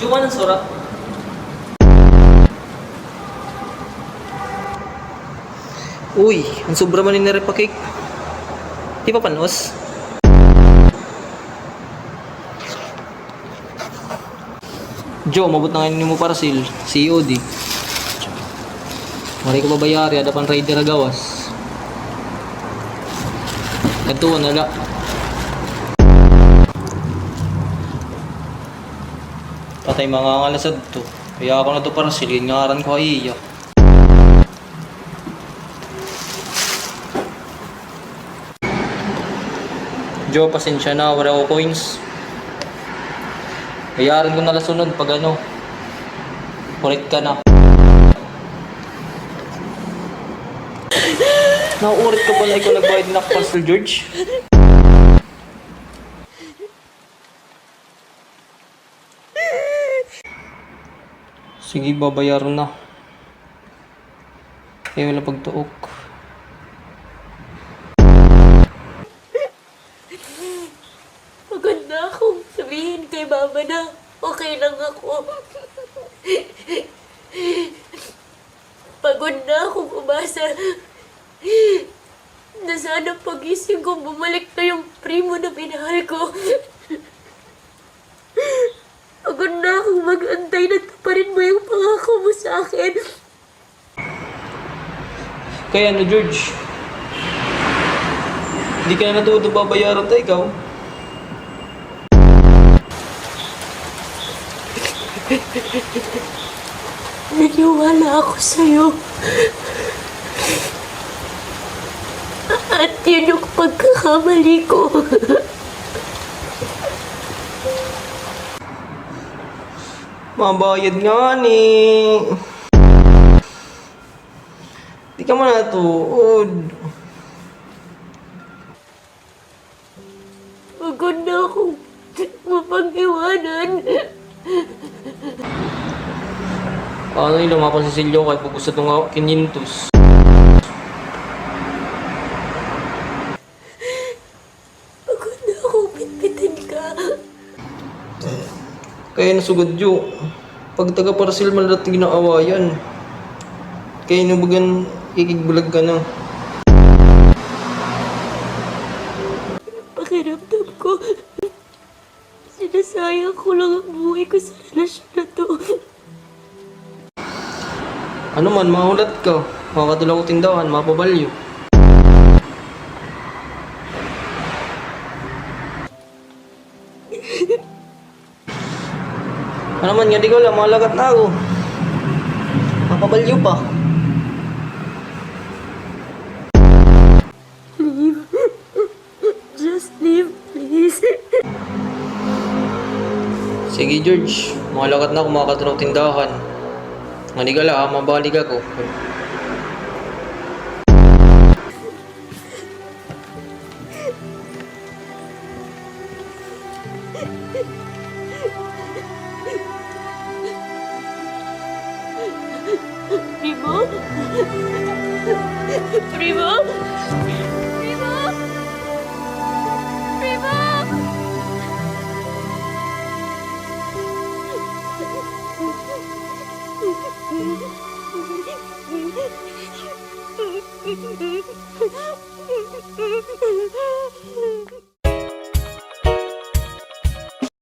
Cuma ng surat. Uy, ang sobra man ni pa cake. Di pa panos? Joe, mabot na ngayon mo parcel. COD. Mari ko babayari, ada pan rider agawas. Kantuan na la. Patay mga ngalasad to. Kaya ako na to parcel, yun nga aran ko iya. Joe, pasensya na, wala ko coins. Bayaran ko na lang sunod pag ano. Correct ka na. Nauurit ka pala ikaw nagbayad na Pastor George. Sige, babayaran na. Kaya wala pagtuok. Pagod na akong sabihin kay mama na okay lang ako. Pagod na akong umasa na sana pagising ko bumalik na yung primo na minahal ko. Pagod na akong mag-antay na taparin mo yung pangako mo sa akin. Kaya ano, George? Hindi ka na natuto babayaran tayo, ikaw. Naniwala ako sa'yo. At yun yung pagkakamali ko. Mabayad nga ni. Di ka man natuod. Pagod na akong mapag-iwanan. Paano yung lumapan si Silyo kahit pag gusto itong 500? Pagod na akong pitpitin ka. Kaya nasugod yun. Pag taga-parcel man natin ginaawayan. Kaya nabagan ikigbulag ka na. Pakiramdam ko, sinasayang ko lang ang buhay ko sa relasyon na to. Ano man, mahulat ka. Makakatulong ko tindahan, mapabalyo. Ano man, nga di ko lang, malagat na ako. Mapabalyo pa. Leave. Just leave, please. Sige, George. Malagat na ako, makakatulong tindahan. Nga di ka lang, mabalik ako. Primo? Primo? Primo? Primo?